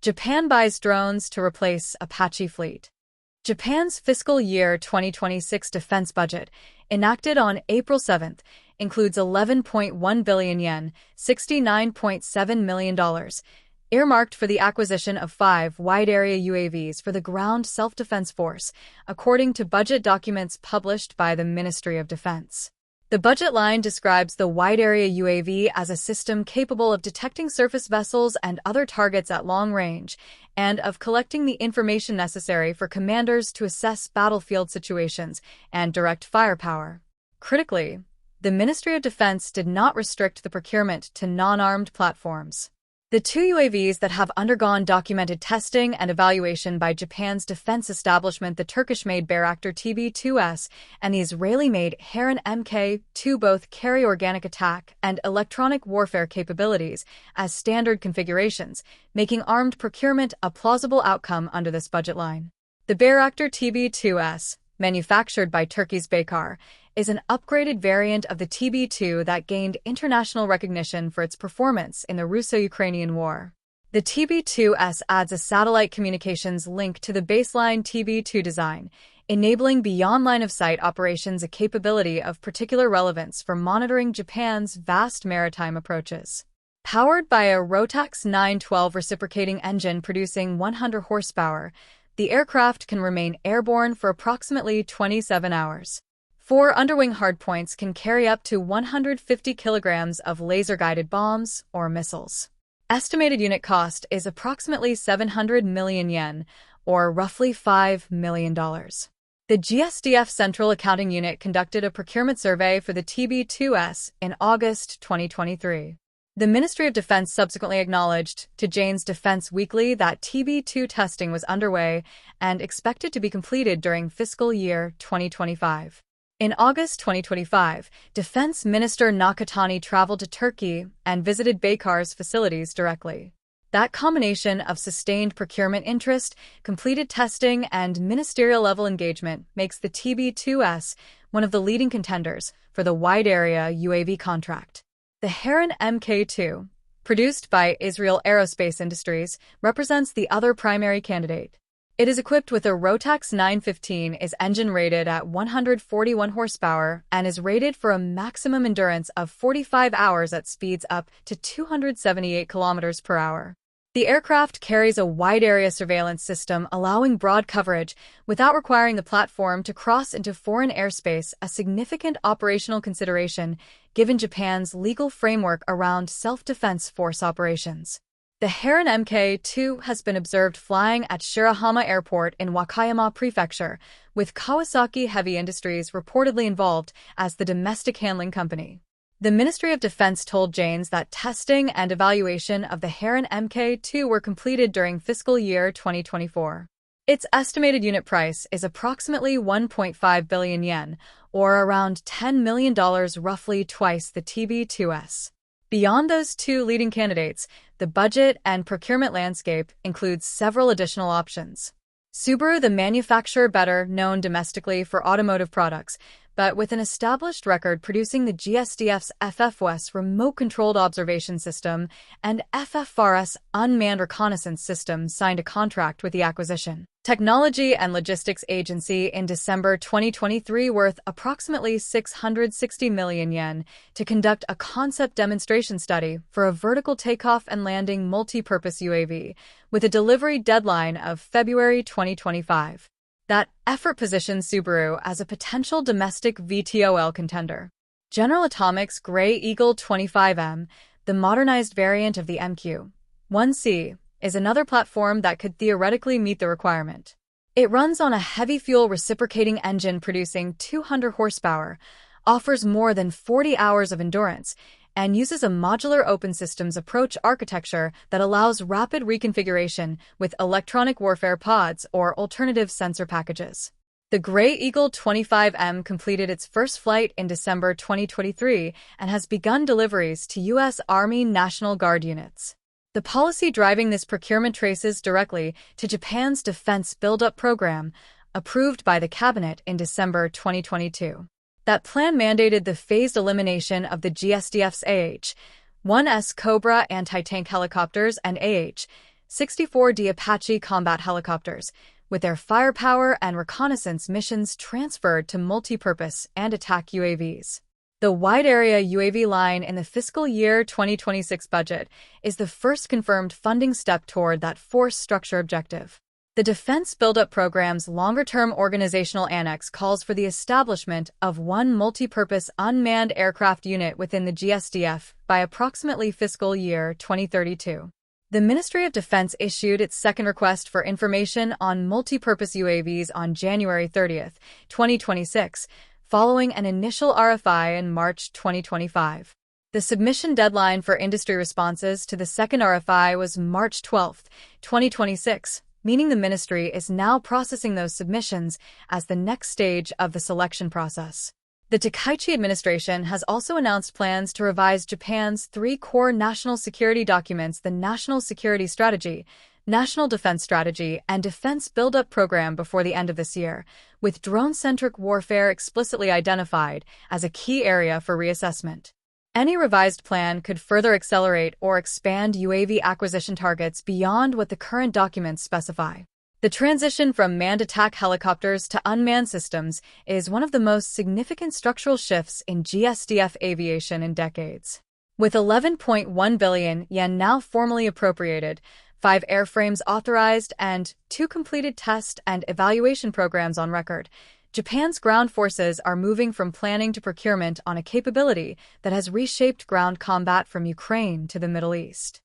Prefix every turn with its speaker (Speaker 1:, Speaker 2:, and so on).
Speaker 1: Japan buys drones to replace Apache fleet. Japan's fiscal year 2026 defense budget, enacted on April 7th, includes 11.1 billion yen, $69.7 million, earmarked for the acquisition of 5 wide-area UAVs for the Ground Self-Defense Force, according to budget documents published by the Ministry of Defense. The budget line describes the wide-area UAV as a system capable of detecting surface vessels and other targets at long range, and of collecting the information necessary for commanders to assess battlefield situations and direct firepower. Critically, the Ministry of Defense did not restrict the procurement to non-armed platforms. The 2 UAVs that have undergone documented testing and evaluation by Japan's defense establishment, the Turkish-made Bayraktar TB2S and the Israeli-made Heron Mk2, both carry organic attack and electronic warfare capabilities as standard configurations, making armed procurement a plausible outcome under this budget line. The Bayraktar TB2S, manufactured by Turkey's Bayraktar, is an upgraded variant of the TB2 that gained international recognition for its performance in the Russo-Ukrainian War. The TB2S adds a satellite communications link to the baseline TB2 design, enabling beyond line-of-sight operations, a capability of particular relevance for monitoring Japan's vast maritime approaches. Powered by a Rotax 912 reciprocating engine producing 100 horsepower, the aircraft can remain airborne for approximately 27 hours. 4 underwing hardpoints can carry up to 150 kilograms of laser-guided bombs or missiles. Estimated unit cost is approximately 700 million yen, or roughly $5 million. The GSDF Central Accounting Unit conducted a procurement survey for the TB2S in August 2023. The Ministry of Defense subsequently acknowledged to Jane's Defense Weekly that TB2 testing was underway and expected to be completed during fiscal year 2025. In August 2025, Defense Minister Nakatani traveled to Turkey and visited Baykar's facilities directly. That combination of sustained procurement interest, completed testing, and ministerial-level engagement makes the TB2S one of the leading contenders for the wide-area UAV contract. The Heron Mk2, produced by Israel Aerospace Industries, represents the other primary candidate. It is equipped with a Rotax 915, is engine rated at 141 horsepower, and is rated for a maximum endurance of 45 hours at speeds up to 278 kilometers per hour. The aircraft carries a wide-area surveillance system allowing broad coverage without requiring the platform to cross into foreign airspace, a significant operational consideration given Japan's legal framework around self-defense force operations. The Heron Mk2 has been observed flying at Shirahama Airport in Wakayama Prefecture, with Kawasaki Heavy Industries reportedly involved as the domestic handling company. The Ministry of Defense told Janes that testing and evaluation of the Heron Mk2 were completed during fiscal year 2024. Its estimated unit price is approximately 1.5 billion yen, or around $10 million, roughly twice the TB2S. Beyond those 2 leading candidates, the budget and procurement landscape includes several additional options. Subaru, the manufacturer better known domestically for automotive products, but with an established record producing the GSDF's FFOS remote-controlled observation system and FFRS unmanned reconnaissance system, signed a contract with the acquisition Technology and Logistics Agency in December 2023 worth approximately 660 million yen to conduct a concept demonstration study for a vertical takeoff and landing multi-purpose UAV, with a delivery deadline of February 2025. That effort positions Subaru as a potential domestic VTOL contender. General Atomics Gray Eagle 25M, the modernized variant of the MQ-1C, is another platform that could theoretically meet the requirement. It runs on a heavy fuel reciprocating engine producing 200 horsepower, offers more than 40 hours of endurance, and uses a modular open systems approach architecture that allows rapid reconfiguration with electronic warfare pods or alternative sensor packages. The Gray Eagle 25M completed its first flight in December 2023 and has begun deliveries to U.S. Army National Guard units. The policy driving this procurement traces directly to Japan's Defense Build-Up Program, approved by the Cabinet in December 2022. That plan mandated the phased elimination of the GSDF's AH-1S Cobra anti-tank helicopters and AH 64D Apache combat helicopters, with their firepower and reconnaissance missions transferred to multi-purpose and attack UAVs. The wide-area UAV line in the fiscal year 2026 budget is the first confirmed funding step toward that force structure objective. The Defense Buildup Program's longer-term organizational annex calls for the establishment of one multi-purpose unmanned aircraft unit within the GSDF by approximately fiscal year 2032. The Ministry of Defense issued its second request for information on multi-purpose UAVs on January 30, 2026, following an initial RFI in March 2025. The submission deadline for industry responses to the second RFI was March 12, 2026, meaning the ministry is now processing those submissions as the next stage of the selection process. The Takaichi administration has also announced plans to revise Japan's three core national security documents: the National Security Strategy, National Defense Strategy, and Defense Buildup Program before the end of this year, with drone-centric warfare explicitly identified as a key area for reassessment. Any revised plan could further accelerate or expand UAV acquisition targets beyond what the current documents specify. The transition from manned attack helicopters to unmanned systems is one of the most significant structural shifts in GSDF aviation in decades. With 11.1 billion yen now formally appropriated, 5 airframes authorized, and 2 completed test and evaluation programs on record, Japan's ground forces are moving from planning to procurement on a capability that has reshaped ground combat from Ukraine to the Middle East.